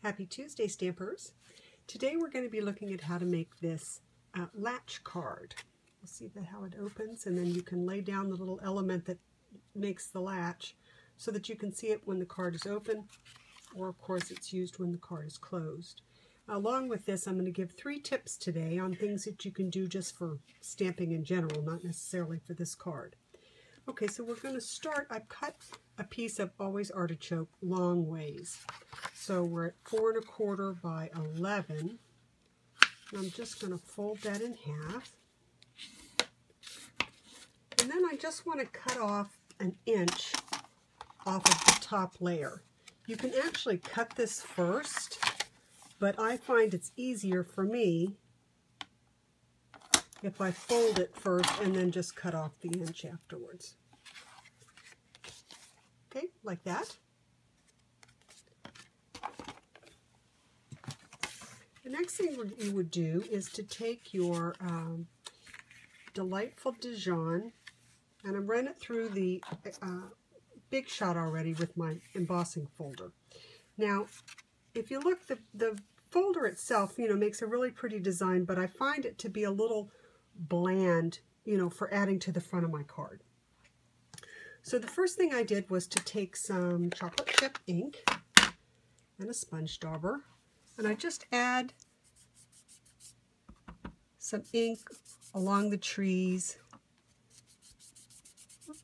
Happy Tuesday, Stampers. Today we're going to be looking at how to make this latch card. You'll see how it opens, and then you can lay down the little element that makes the latch so that you can see it when the card is open, or of course it's used when the card is closed. Along with this, I'm going to give 3 tips today on things that you can do just for stamping in general, not necessarily for this card. Okay, so we're going to start. I've cut a piece of Always Artichoke long ways. So we're at 4 1/4 by 11. And I'm just going to fold that in half. And then I just want to cut off an inch off of the top layer. You can actually cut this first, but I find it's easier for me if I fold it first and then just cut off the inch afterwards. Okay, like that. The next thing you would do is to take your Delightful Dijon, and I'm running it through the Big Shot already with my embossing folder. Now, if you look, the folder itself, makes a really pretty design, but I find it to be a little bland, for adding to the front of my card. So the first thing I did was to take some chocolate chip ink and a sponge dauber, and I just add some ink along the trees.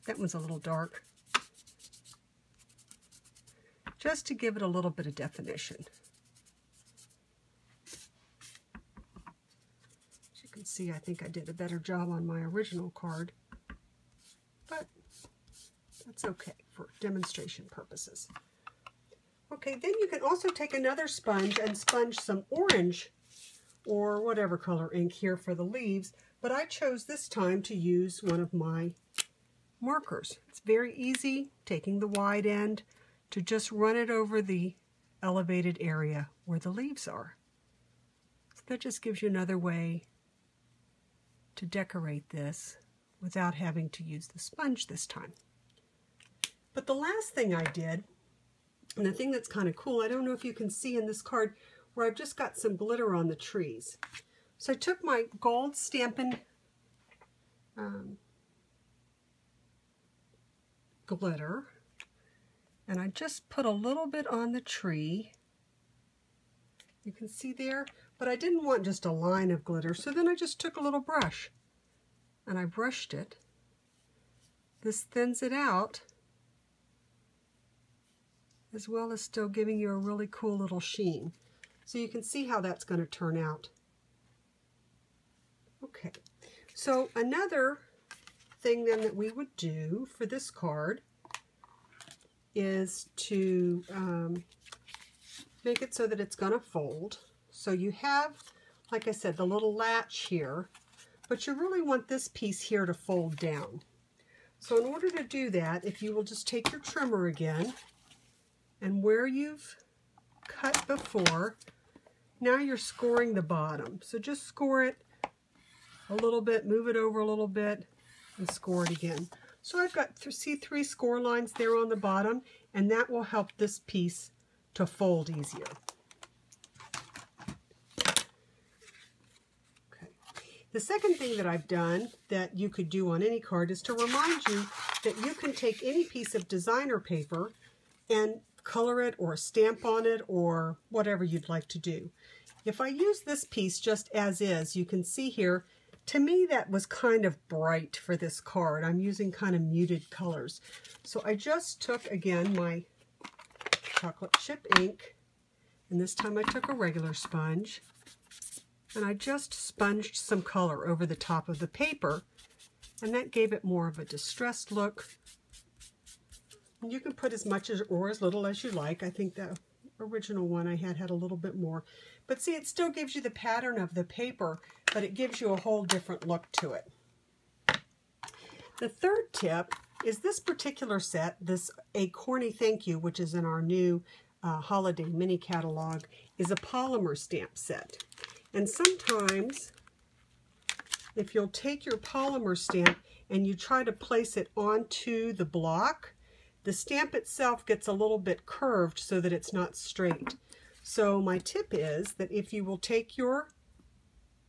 That one's a little dark. Just to give it a little bit of definition. As you can see, I think I did a better job on my original card, but that's okay for demonstration purposes. Okay, then you can also take another sponge and sponge some orange or whatever color ink here for the leaves, but I chose this time to use one of my markers. It's very easy, taking the wide end, to just run it over the elevated area where the leaves are. So that just gives you another way to decorate this without having to use the sponge this time. But the last thing I did, and the thing that's kind of cool, I don't know if you can see in this card where I've just got some glitter on the trees. So I took my gold Stampin' glitter, and I just put a little bit on the tree. You can see there, but I didn't want just a line of glitter, so then I just took a little brush and I brushed it. This thins it out, as well as still giving you a really cool little sheen. So you can see how that's going to turn out. Okay, so another thing then that we would do for this card is to make it so that it's going to fold. So you have, like I said, the little latch here, but you really want this piece here to fold down. So in order to do that, if you will just take your trimmer again, and where you've cut before, now you're scoring the bottom. So just score it a little bit, move it over a little bit, and score it again. So I've got, see, 3 score lines there on the bottom, and that will help this piece to fold easier. Okay. The second thing that I've done that you could do on any card is to remind you that you can take any piece of designer paper and color it or stamp on it or whatever you'd like to do. If I use this piece just as is, you can see here, to me that was kind of bright for this card. I'm using kind of muted colors. So I just took, again, my chocolate chip ink, and this time I took a regular sponge, and I just sponged some color over the top of the paper, and that gave it more of a distressed look. You can put as much or as little as you like. I think the original one I had a little bit more. But see, it still gives you the pattern of the paper, but it gives you a whole different look to it. The third tip is this particular set, this A Corny Thank You, which is in our new holiday mini catalog, is a polymer stamp set. And sometimes, if you'll take your polymer stamp and you try to place it onto the block, the stamp itself gets a little bit curved so that it's not straight. So my tip is that if you will take your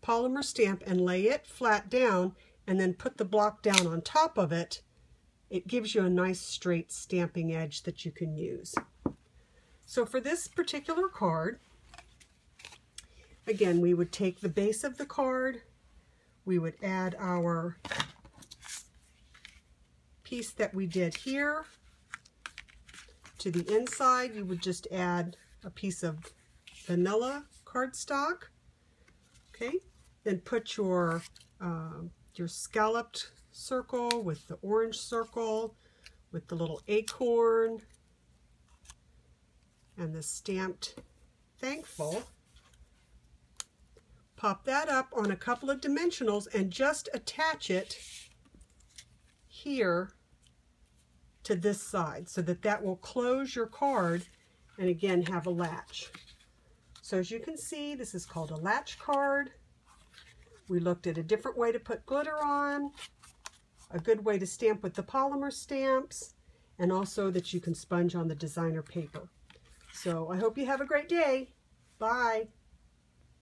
polymer stamp and lay it flat down and then put the block down on top of it, it gives you a nice straight stamping edge that you can use. So for this particular card, again, we would take the base of the card, we would add our piece that we did here. To the inside, you would just add a piece of vanilla cardstock. Okay, then put your scalloped circle with the orange circle, with the little acorn, and the stamped thankful. Pop that up on a couple of dimensionals and just attach it here to this side so that that will close your card and again have a latch. So as you can see, this is called a latch card. We looked at a different way to put glitter on, a good way to stamp with the polymer stamps, and also that you can sponge on the designer paper. So I hope you have a great day. Bye.